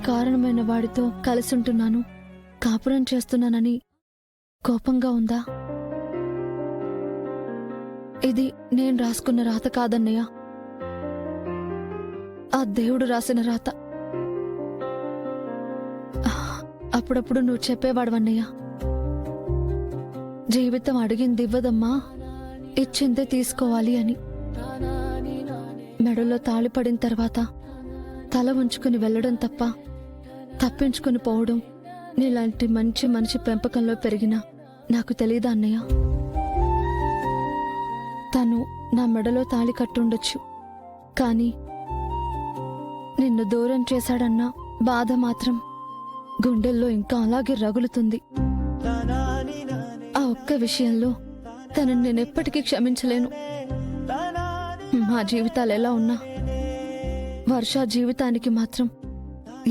కారణమైన వాడితో కలిసుంటున్నాను, కాపురం చేస్తున్నానని కోపంగా ఉందా? ఇది నేను రాసుకున్న రాత కాదన్నయ్య, ఆ దేవుడు రాసిన రాత. అప్పుడప్పుడు నువ్వు చెప్పేవాడవన్నయ్య, జీవితం అడిగింది ఇవ్వదమ్మా, ఇచ్చిందే తీసుకోవాలి అని. మెడలో తాళి పడిన తర్వాత తల ఉంచుకుని వెళ్లడం తప్ప తప్పించుకుని పోవడం నీలాంటి మంచి మనిషి పెంపకంలో పెరిగినా నాకు తెలీదా అన్నయ్య? తను నా మెడలో తాళి కట్టుండొచ్చు, కాని నిన్ను దూరం చేశాడన్న బాధ మాత్రం గుండెల్లో ఇంకా అలాగే రగులుతుంది. ఆ ఒక్క విషయంలో తనని నేనెప్పటికీ క్షమించలేను. మా జీవితాలు ఎలా ఉన్నా వర్ష జీవితానికి మాత్రం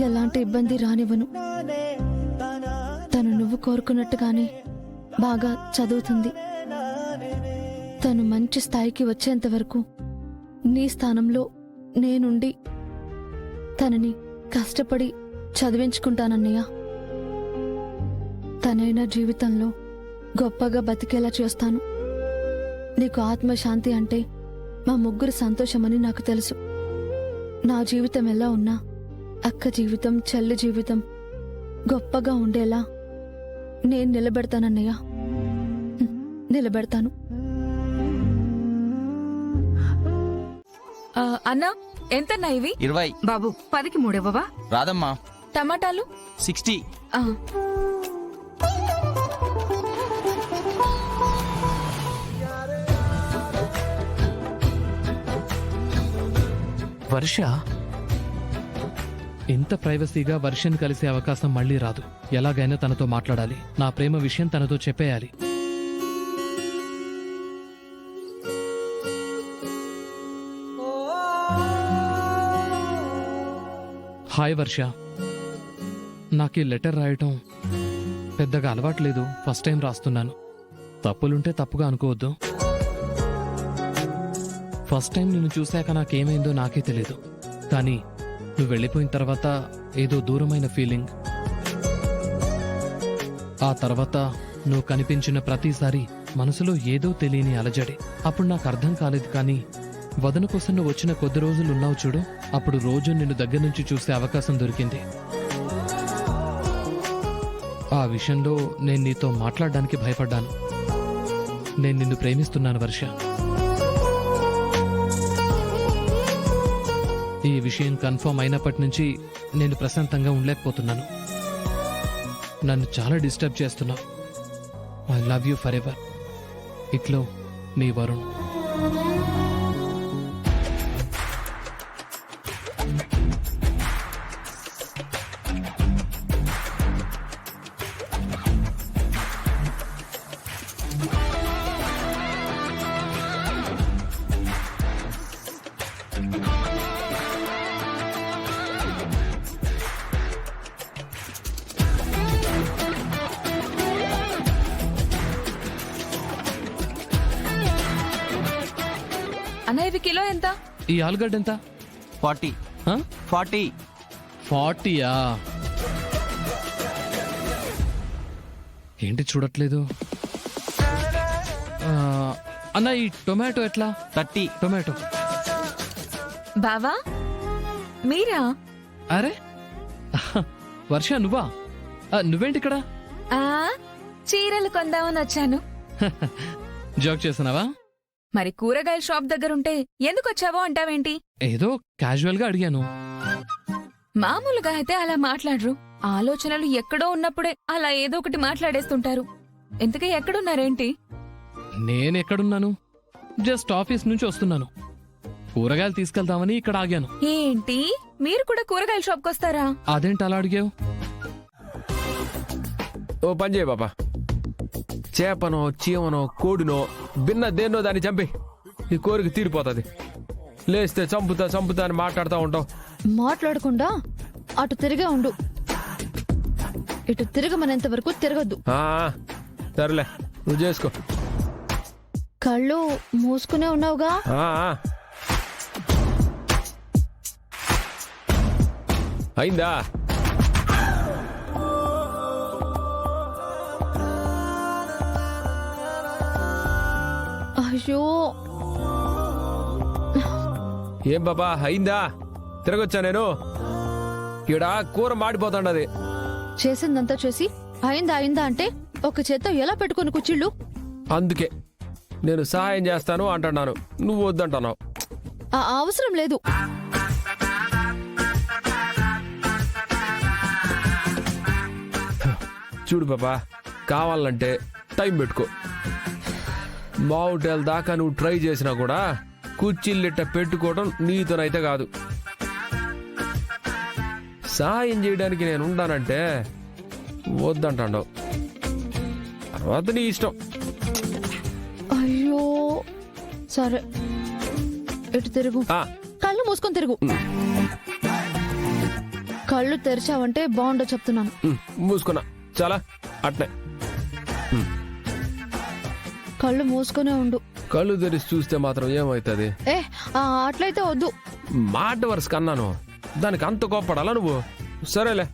ఎలాంటి ఇబ్బంది రానివ్వను. తను నువ్వు కోరుకున్నట్టుగానే బాగా చదువుతుంది. తను మంచి స్థాయికి వచ్చేంత వరకు నీ స్థానంలో నేనుండి తనని కష్టపడి చదివించుకుంటానన్నయ్య. తనైనా జీవితంలో గొప్పగా బతికేలా చేస్తాను. నీకు ఆత్మశాంతి అంటే మా ముగ్గురు సంతోషమని నాకు తెలుసు. నా జీవితం ఎలా ఉన్నా అక్క జీవితం, చెల్లి జీవితం గొప్పగా ఉండేలా నేను నిలబెడతానన్నయ్య, నిలబెడతాను. అన్నా ఎంతన్నా ఇవి? 20. బాబు 10కి 3 ఇవ్వవా? రాదమ్మా. టమాటాలు 60. వర్ష ఇంత ప్రైవసీగా వర్షని కలిసే అవకాశం మళ్ళీ రాదు. ఎలాగైనా తనతో మాట్లాడాలి. నా ప్రేమ విషయం తనతో చెప్పేయాలి. హాయ్ వర్ష, నాకు ఈ లెటర్ రాయటం పెద్దగా అలవాట్లేదు. ఫస్ట్ టైం రాస్తున్నాను. తప్పులుంటే తప్పుగా అనుకోవద్దు. ఫస్ట్ టైం నిన్ను చూశాక నాకేమైందో నాకే తెలీదు, కానీ నువ్వు వెళ్ళిపోయిన తర్వాత ఏదో దూరమైన ఫీలింగ్. ఆ తర్వాత నువ్వు కనిపించిన ప్రతిసారి మనసులో ఏదో తెలియని అలజడి. అప్పుడు నాకు అర్థం కాలేదు, కానీ వదన కోసం నువ్వు వచ్చిన కొద్ది రోజులు ఉన్నావు చూడు, అప్పుడు రోజు నిన్ను దగ్గర నుంచి చూసే అవకాశం దొరికింది. ఆ విషయంలో నేను నీతో మాట్లాడడానికి భయపడ్డాను. నేను నిన్ను ప్రేమిస్తున్నాను వర్ష. ఈ విషయం కన్ఫర్మ్ అయినప్పటి నుంచి నేను ప్రశాంతంగా ఉండలేకపోతున్నాను. నన్ను చాలా డిస్టర్బ్ చేస్తున్నావు. I love you for ever. ఇట్లో నీ వరుణ్. అన్న ఇవి కిలో ఎంత? ఈ ఆలుగడ్డ ఎంత? 40. 40. 40యా? ఏంటి చూడట్లేదు? అన్న ఈ టొమాటో ఎట్లా? 30. టొమాటో. బావా మీరా? అరే వర్ష నువ్వా? నువ్వేంటి ఇక్కడ? చీరలు కొందామని వచ్చాను. జోక్ చేస్తున్నావా? మరి కూరగాయల షాప్ దగ్గరుంటే ఎందుకు వచ్చావో అంటావేంటి? ఏదో క్యాజువల్ గా అడిగాను. మామూలుగా అయితే అలా మాట్లాడరు. ఆలోచనలు ఎక్కడో ఉన్నప్పుడే అలా ఏదో ఒకటి మాట్లాడేస్తుంటారు. ఇంతకీ ఎక్కడున్నారేంటి? నేనెక్కడున్నాను? జస్ట్ ఆఫీస్ నుంచి వస్తున్నాను. కూరగాయలు తీసుకెళ్దామని ఇక్కడ ఆగాను. ఏంటి మీరు కూడా కూరగాయల షాప్కి వస్తారా? అదేంటి అలా అడిగావు? ఓ పని చేయ బాబా, చేపనో చీమనో కోడినో భిన్న దేన్నో దాన్ని చంపి ఈ కోరిక తీరిపోతుంది. లేస్తే చంపుతా చంపుతా అని మాట్లాడుతూ ఉంటావు. మాట్లాడకుండా అటు తిరిగే ఉండు. ఇటు తిరగమనేంత వరకు తిరగద్దు. సరేలే, నువ్వు చేసుకో. కళ్ళు మూసుకునే ఉన్నావుగా. అయిందా? అయ్యో ఏం బాబా అయిందా? తిరగొచ్చా నేను? ఈడ కూర మాడిపోతాండది. చేసిందంతా చేసి అయిందా అయిందా అంటే ఒక చేత్తో ఎలా పెట్టుకుని కుచ్చిళ్ళు? అందుకే నేను సహాయం చేస్తాను అంటున్నాను, నువ్వు వద్దంటున్నావు. ఆ అవసరం లేదు. చూడు బాబా, కావాలంటే టైం పెట్టుకో. మావుటేల దాకా నువ్వు ట్రై చేసినా కూడా కుచ్చిళ్ళిట్ట పెట్టుకోవడం నీతోనైతే కాదు. సహాయం చేయడానికి నేను ఉండానంటే వద్దంటాడు. తర్వాత నీ ఇష్టం. అయ్యో సరే, ఇటు తిరుగు. ఆ, కళ్ళు మూసుకొని తిరుగు. కళ్ళు తెరిచావంటే బాగుండో చెప్తున్నాను. మూసుకున్నా చాలా అట్నే. కళ్ళు మూసుకునే ఉండు. కళ్ళు తెరిచి చూస్తే మాత్రం ఏమవుతుంది? అట్లయితే వద్దు. మాట వరుస కన్నాను, దానికి అంత కోప్పడాలా నువ్వు? సరేలే,